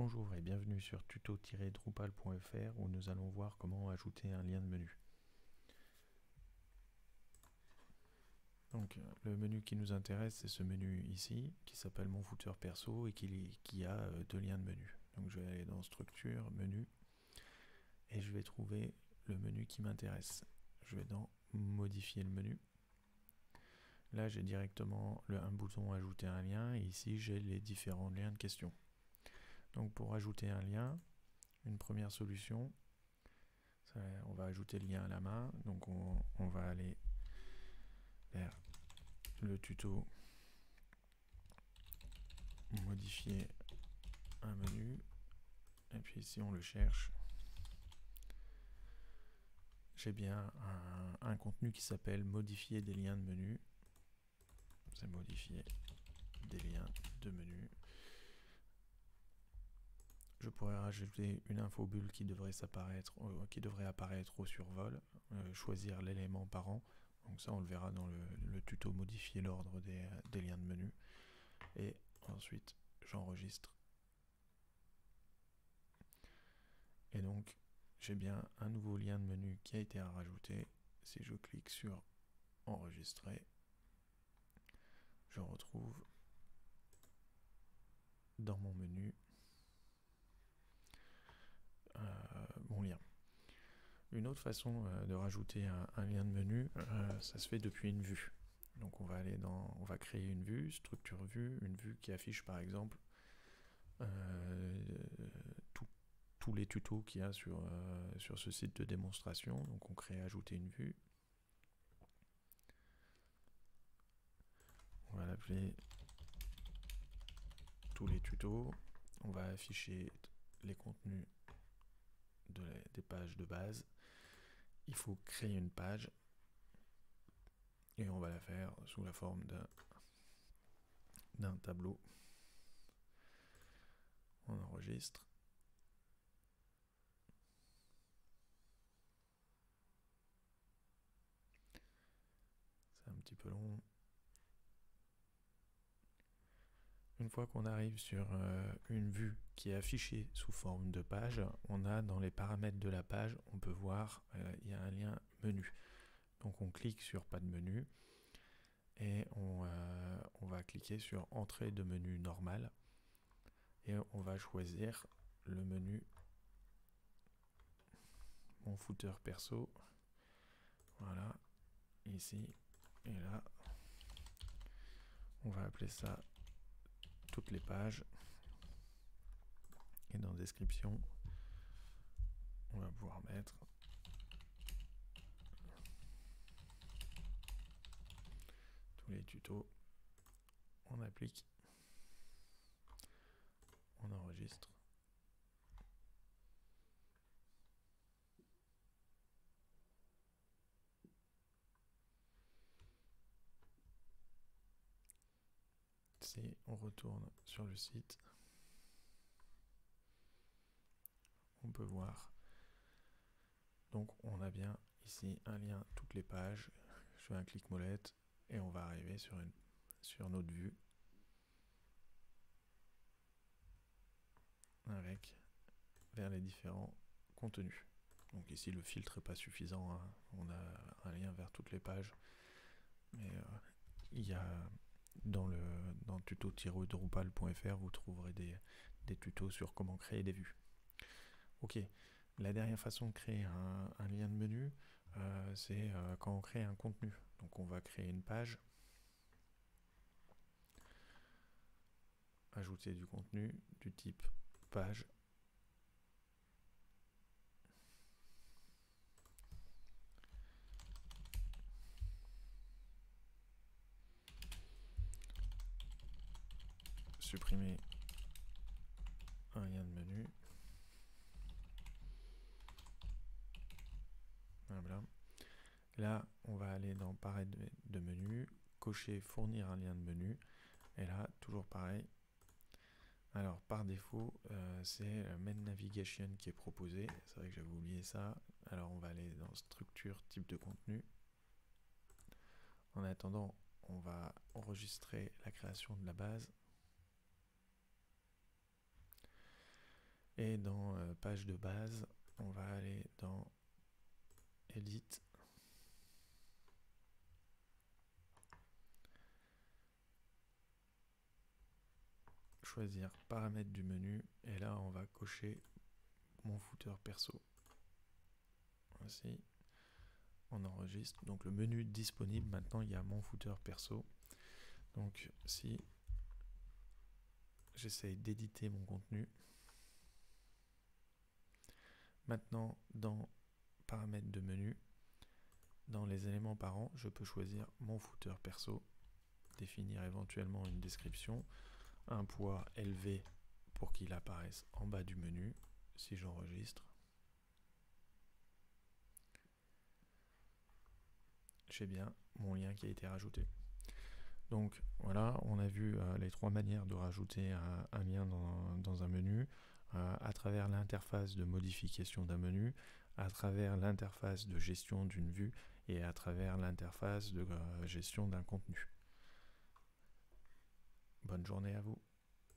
Bonjour et bienvenue sur tuto-drupal.fr où nous allons voir comment ajouter un lien de menu. Donc le menu qui nous intéresse, c'est ce menu ici qui s'appelle mon footer perso et qui a deux liens de menu. Donc je vais aller dans structure, menu et je vais trouver le menu qui m'intéresse. Je vais dans modifier le menu. Là j'ai directement un bouton ajouter un lien et ici j'ai les différents liens de question. Donc pour ajouter un lien, une première solution, on va ajouter le lien à la main. Donc on va aller vers le tuto modifier un menu et puis ici on le cherche. J'ai bien un contenu qui s'appelle modifier des liens de menu. C'est modifier des liens de menu. Je pourrais rajouter une infobulle qui devrait apparaître au survol, choisir l'élément parent. Donc ça on le verra dans le tuto modifier l'ordre des liens de menu. Et ensuite j'enregistre. Et donc j'ai bien un nouveau lien de menu qui a été rajouté. Si je clique sur enregistrer, je retrouve dans mon menu mon lien. Une autre façon de rajouter un lien de menu, ça se fait depuis une vue. Donc on va créer une vue, structure vue, une vue qui affiche par exemple tous les tutos qu'il y a sur ce site de démonstration. Donc on crée ajouter une vue. On va l'appeler tous les tutos. On va afficher les contenus des pages de base. Il faut créer une page et on va la faire sous la forme d'un tableau. On enregistre. C'est un petit peu long. Une fois qu'on arrive sur une vue qui est affichée sous forme de page, on a dans les paramètres de la page, on peut voir il y a un lien menu. Donc on clique sur pas de menu et on va cliquer sur entrée de menu normal et on va choisir le menu mon footer perso. Voilà, ici et là. On va appeler ça toutes les pages. Et dans description, on va pouvoir mettre tous les tutos. On applique, on enregistre. Si on retourne sur le site, on peut voir. Donc on a bien ici un lien toutes les pages. Je fais un clic molette et on va arriver sur notre vue avec vers les différents contenus. Donc ici le filtre n'est pas suffisant, hein. On a un lien vers toutes les pages, mais il y a dans le tuto-drupal.fr vous trouverez des tutos sur comment créer des vues. Ok, la dernière façon de créer un lien de menu, c'est quand on crée un contenu. Donc on va créer une page, ajouter du contenu du type page, supprimer un lien de menu. Voilà. Là, on va aller dans paramètres de menu, cocher fournir un lien de menu. Et là, toujours pareil. Alors, par défaut, c'est Main Navigation qui est proposé. C'est vrai que j'avais oublié ça. Alors, on va aller dans structure, type de contenu. En attendant, on va enregistrer la création de la base. Et dans page de base, on va aller dans Edit, choisir paramètres du menu, et là on va cocher mon footer perso. Ainsi, on enregistre. Donc le menu disponible, maintenant il y a mon footer perso. Donc si j'essaye d'éditer mon contenu, maintenant dans paramètres de menu, dans les éléments parents, je peux choisir mon footer perso, définir éventuellement une description, un poids élevé pour qu'il apparaisse en bas du menu si j'enregistre. J'ai bien mon lien qui a été rajouté. Donc voilà, on a vu les trois manières de rajouter un lien dans un menu, à travers l'interface de modification d'un menu, à travers l'interface de gestion d'une vue et à travers l'interface de gestion d'un contenu. Bonne journée à vous.